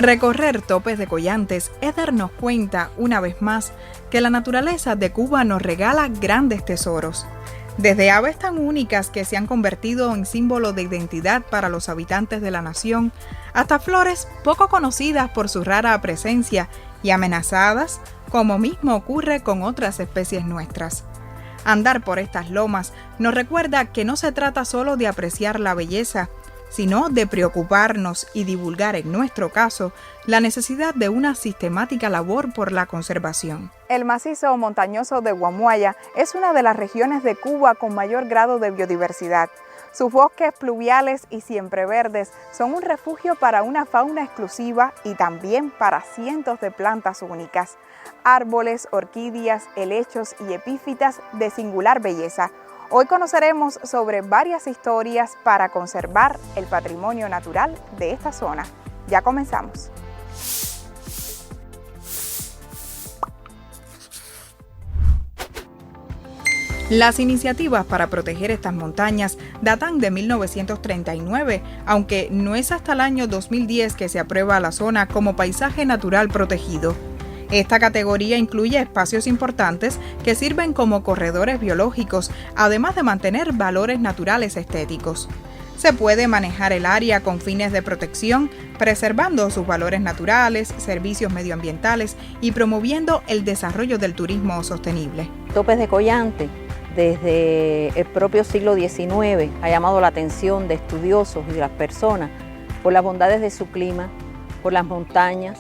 Recorrer Topes de Collantes es darnos cuenta, una vez más, que la naturaleza de Cuba nos regala grandes tesoros. Desde aves tan únicas que se han convertido en símbolo de identidad para los habitantes de la nación, hasta flores poco conocidas por su rara presencia y amenazadas, como mismo ocurre con otras especies nuestras. Andar por estas lomas nos recuerda que no se trata solo de apreciar la belleza, sino de preocuparnos y divulgar, en nuestro caso, la necesidad de una sistemática labor por la conservación. El macizo montañoso de Guamuaya es una de las regiones de Cuba con mayor grado de biodiversidad. Sus bosques pluviales y siempreverdes son un refugio para una fauna exclusiva y también para cientos de plantas únicas. Árboles, orquídeas, helechos y epífitas de singular belleza. Hoy conoceremos sobre varias historias para conservar el patrimonio natural de esta zona. Ya comenzamos. Las iniciativas para proteger estas montañas datan de 1939, aunque no es hasta el año 2010 que se aprueba la zona como paisaje natural protegido. Esta categoría incluye espacios importantes que sirven como corredores biológicos, además de mantener valores naturales estéticos. Se puede manejar el área con fines de protección, preservando sus valores naturales, servicios medioambientales y promoviendo el desarrollo del turismo sostenible. Topes de Collante, desde el propio siglo XIX, ha llamado la atención de estudiosos y de las personas por las bondades de su clima, por las montañas,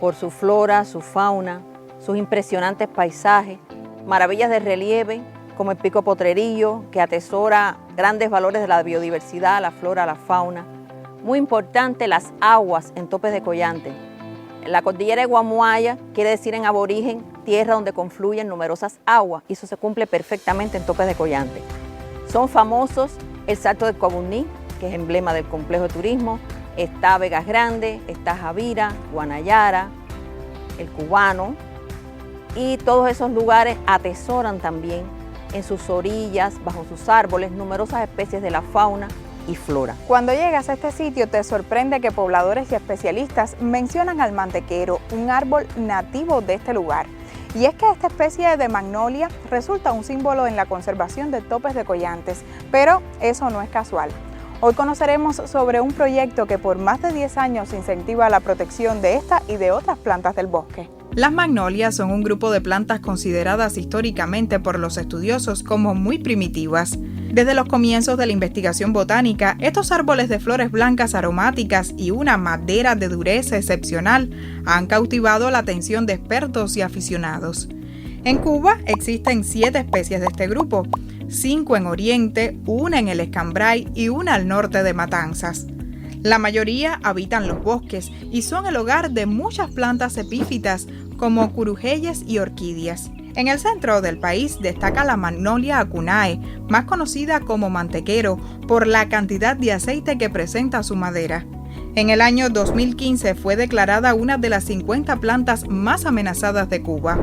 por su flora, su fauna, sus impresionantes paisajes, maravillas de relieve como el Pico Potrerillo, que atesora grandes valores de la biodiversidad, la flora, la fauna. Muy importante, las aguas en Topes de Collante. La cordillera de Guamuaya quiere decir en aborigen tierra donde confluyen numerosas aguas, y eso se cumple perfectamente en Topes de Collante. Son famosos el Salto del Coabuní, que es emblema del complejo de turismo. Está Vegas Grande, está Javira, Guanayara, el Cubano, y todos esos lugares atesoran también en sus orillas, bajo sus árboles, numerosas especies de la fauna y flora. Cuando llegas a este sitio te sorprende que pobladores y especialistas mencionan al mantequero, un árbol nativo de este lugar. Y es que esta especie de magnolia resulta un símbolo en la conservación de Topes de Collantes, pero eso no es casual. Hoy conoceremos sobre un proyecto que por más de 10 años incentiva la protección de esta y de otras plantas del bosque. Las magnolias son un grupo de plantas consideradas históricamente por los estudiosos como muy primitivas. Desde los comienzos de la investigación botánica, estos árboles de flores blancas aromáticas y una madera de dureza excepcional han cautivado la atención de expertos y aficionados. En Cuba existen 7 especies de este grupo, 5 en Oriente, 1 en el Escambray y 1 al norte de Matanzas. La mayoría habitan los bosques y son el hogar de muchas plantas epífitas como curujeyes y orquídeas. En el centro del país destaca la magnolia acunae, más conocida como mantequero, por la cantidad de aceite que presenta su madera. En el año 2015 fue declarada una de las 50 plantas más amenazadas de Cuba.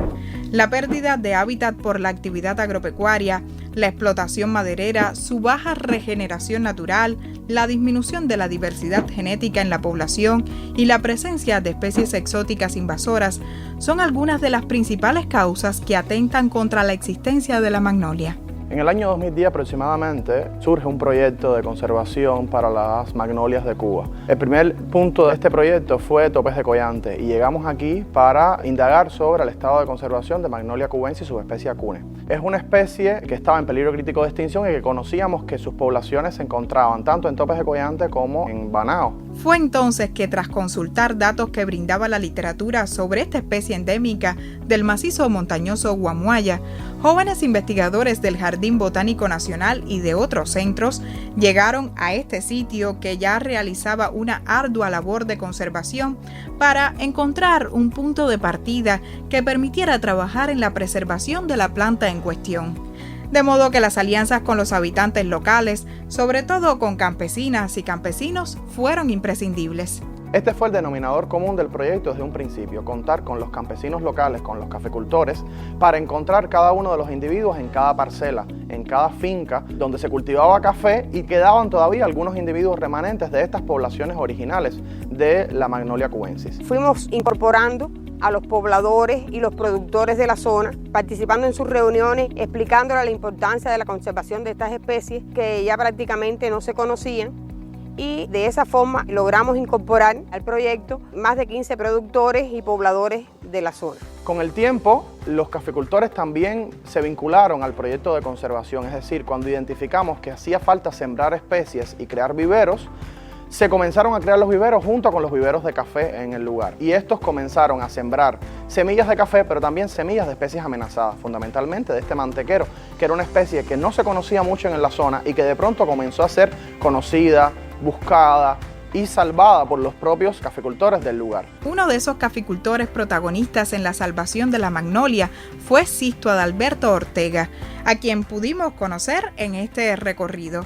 La pérdida de hábitat por la actividad agropecuaria, la explotación maderera, su baja regeneración natural, la disminución de la diversidad genética en la población y la presencia de especies exóticas invasoras son algunas de las principales causas que atentan contra la existencia de la magnolia. En el año 2010 aproximadamente surge un proyecto de conservación para las magnolias de Cuba. El primer punto de este proyecto fue Topes de Collante y llegamos aquí para indagar sobre el estado de conservación de Magnolia cubensis y subespecie acune. Es una especie que estaba en peligro crítico de extinción y que conocíamos que sus poblaciones se encontraban tanto en Topes de Collante como en Banao. Fue entonces que, tras consultar datos que brindaba la literatura sobre esta especie endémica del macizo montañoso Guamuaya, jóvenes investigadores del Jardín Botánico Nacional y de otros centros llegaron a este sitio que ya realizaba una ardua labor de conservación para encontrar un punto de partida que permitiera trabajar en la preservación de la planta en cuestión. De modo que las alianzas con los habitantes locales, sobre todo con campesinas y campesinos, fueron imprescindibles. Este fue el denominador común del proyecto desde un principio, contar con los campesinos locales, con los caficultores, para encontrar cada uno de los individuos en cada parcela, en cada finca donde se cultivaba café, y quedaban todavía algunos individuos remanentes de estas poblaciones originales de la Magnolia cubensis. Fuimos incorporando a los pobladores y los productores de la zona, participando en sus reuniones, explicándoles la importancia de la conservación de estas especies que ya prácticamente no se conocían, y de esa forma logramos incorporar al proyecto más de 15 productores y pobladores de la zona. Con el tiempo, los caficultores también se vincularon al proyecto de conservación, es decir, cuando identificamos que hacía falta sembrar especies y crear viveros, se comenzaron a crear los viveros junto con los viveros de café en el lugar. Y estos comenzaron a sembrar semillas de café, pero también semillas de especies amenazadas, fundamentalmente de este mantequero, que era una especie que no se conocía mucho en la zona y que de pronto comenzó a ser conocida, buscada y salvada por los propios caficultores del lugar. Uno de esos caficultores protagonistas en la salvación de la magnolia fue Sisto Adalberto Ortega, a quien pudimos conocer en este recorrido.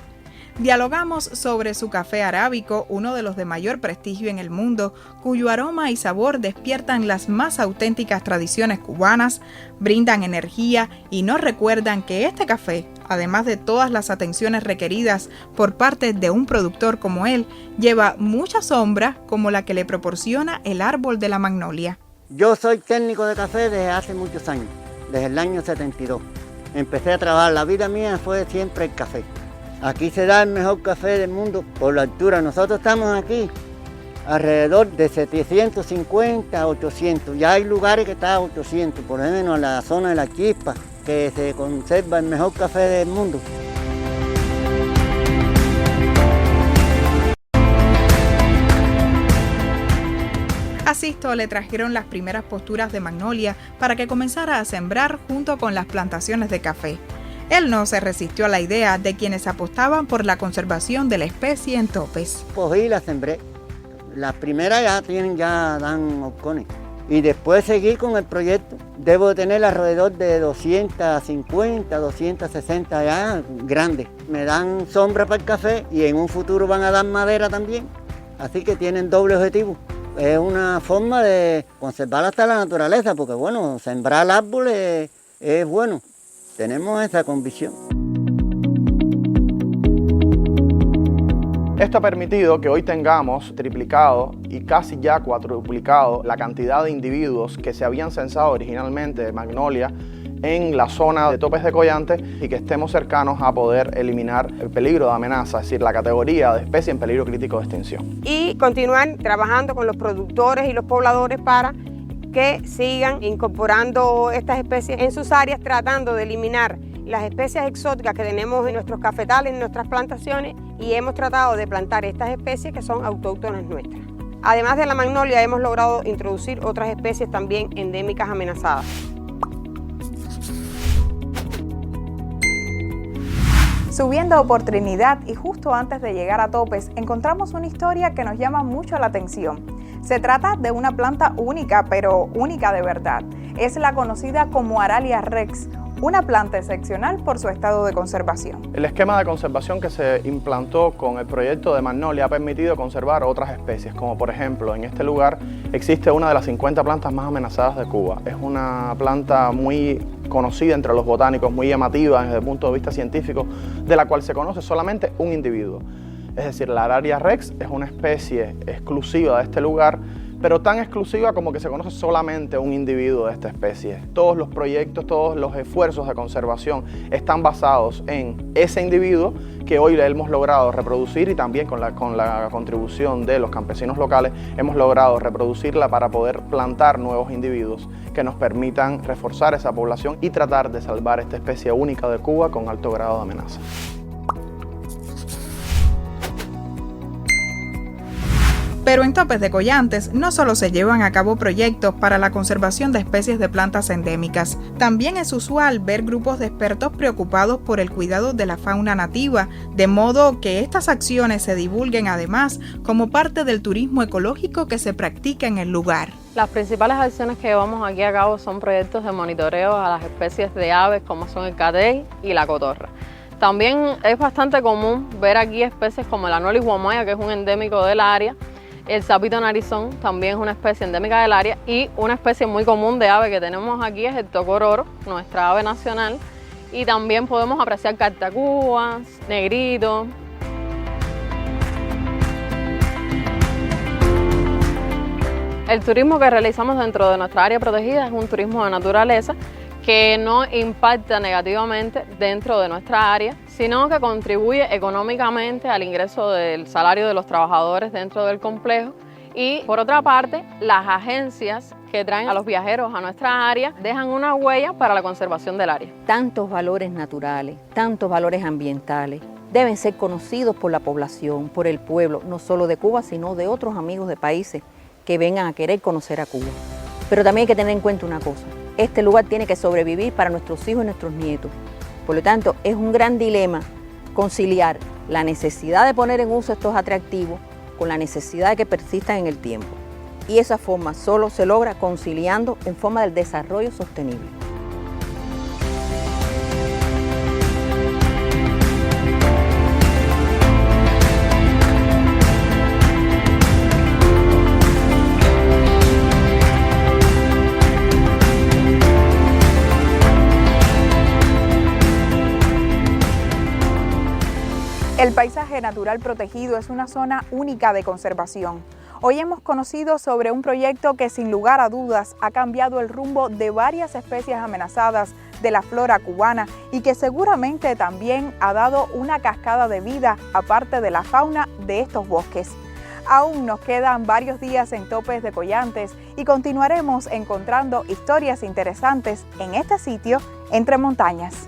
Dialogamos sobre su café arábico, uno de los de mayor prestigio en el mundo, cuyo aroma y sabor despiertan las más auténticas tradiciones cubanas, brindan energía y nos recuerdan que este café, además de todas las atenciones requeridas por parte de un productor como él, lleva mucha sombra como la que le proporciona el árbol de la magnolia. Yo soy técnico de café desde hace muchos años, desde el año 72. Empecé a trabajar, la vida mía fue siempre el café. Aquí se da el mejor café del mundo por la altura. Nosotros estamos aquí alrededor de 750 a 800. Ya hay lugares que están a 800, por lo menos en la zona de la Chispa, que se conserva el mejor café del mundo. A Sisto le trajeron las primeras posturas de magnolia para que comenzara a sembrar junto con las plantaciones de café. Él no se resistió a la idea de quienes apostaban por la conservación de la especie en topes. Cogí y la sembré. Las primeras ya dan horcones. Y después seguí con el proyecto. Debo de tener alrededor de 250, 260 ya grandes. Me dan sombra para el café y en un futuro van a dar madera también. Así que tienen doble objetivo. Es una forma de conservar hasta la naturaleza, porque bueno, sembrar árboles es bueno. Tenemos esa convicción. Esto ha permitido que hoy tengamos triplicado y casi ya cuadruplicado la cantidad de individuos que se habían censado originalmente de magnolia en la zona de topes de Collante y que estemos cercanos a poder eliminar el peligro de amenaza, es decir, la categoría de especie en peligro crítico de extinción. Y continuar trabajando con los productores y los pobladores para que sigan incorporando estas especies en sus áreas, tratando de eliminar las especies exóticas que tenemos en nuestros cafetales, en nuestras plantaciones, y hemos tratado de plantar estas especies que son autóctonas nuestras. Además de la magnolia, hemos logrado introducir otras especies también endémicas amenazadas. Subiendo por Trinidad y justo antes de llegar a Topes, encontramos una historia que nos llama mucho la atención. Se trata de una planta única, pero única de verdad. Es la conocida como Aralia rex, una planta excepcional por su estado de conservación. El esquema de conservación que se implantó con el proyecto de Magnolia ha permitido conservar otras especies, como por ejemplo en este lugar existe una de las 50 plantas más amenazadas de Cuba. Es una planta muy conocida entre los botánicos, muy llamativa desde el punto de vista científico, de la cual se conoce solamente un individuo. Es decir, la Aralia rex es una especie exclusiva de este lugar, pero tan exclusiva como que se conoce solamente un individuo de esta especie. Todos los proyectos, todos los esfuerzos de conservación están basados en ese individuo que hoy le hemos logrado reproducir, y también con la contribución de los campesinos locales hemos logrado reproducirla para poder plantar nuevos individuos que nos permitan reforzar esa población y tratar de salvar esta especie única de Cuba con alto grado de amenaza. Pero en Topes de Collantes no solo se llevan a cabo proyectos para la conservación de especies de plantas endémicas, también es usual ver grupos de expertos preocupados por el cuidado de la fauna nativa, de modo que estas acciones se divulguen además como parte del turismo ecológico que se practica en el lugar. Las principales acciones que llevamos aquí a cabo son proyectos de monitoreo a las especies de aves como son el catey y la cotorra. También es bastante común ver aquí especies como el Anolis guamuaya, que es un endémico del área, El sapito narizón también es una especie endémica del área, y una especie muy común de ave que tenemos aquí es el tocororo, nuestra ave nacional, y también podemos apreciar cartacuas, negritos. El turismo que realizamos dentro de nuestra área protegida es un turismo de naturaleza que no impacta negativamente dentro de nuestra área, sino que contribuye económicamente al ingreso del salario de los trabajadores dentro del complejo. Y por otra parte, las agencias que traen a los viajeros a nuestra área dejan una huella para la conservación del área. Tantos valores naturales, tantos valores ambientales deben ser conocidos por la población, por el pueblo, no solo de Cuba, sino de otros amigos de países que vengan a querer conocer a Cuba. Pero también hay que tener en cuenta una cosa: este lugar tiene que sobrevivir para nuestros hijos y nuestros nietos. Por lo tanto, es un gran dilema conciliar la necesidad de poner en uso estos atractivos con la necesidad de que persistan en el tiempo. Y esa forma solo se logra conciliando en forma del desarrollo sostenible. El paisaje natural protegido es una zona única de conservación. Hoy hemos conocido sobre un proyecto que sin lugar a dudas ha cambiado el rumbo de varias especies amenazadas de la flora cubana y que seguramente también ha dado una cascada de vida aparte de la fauna de estos bosques. Aún nos quedan varios días en Topes de Collantes y continuaremos encontrando historias interesantes en este sitio entre montañas.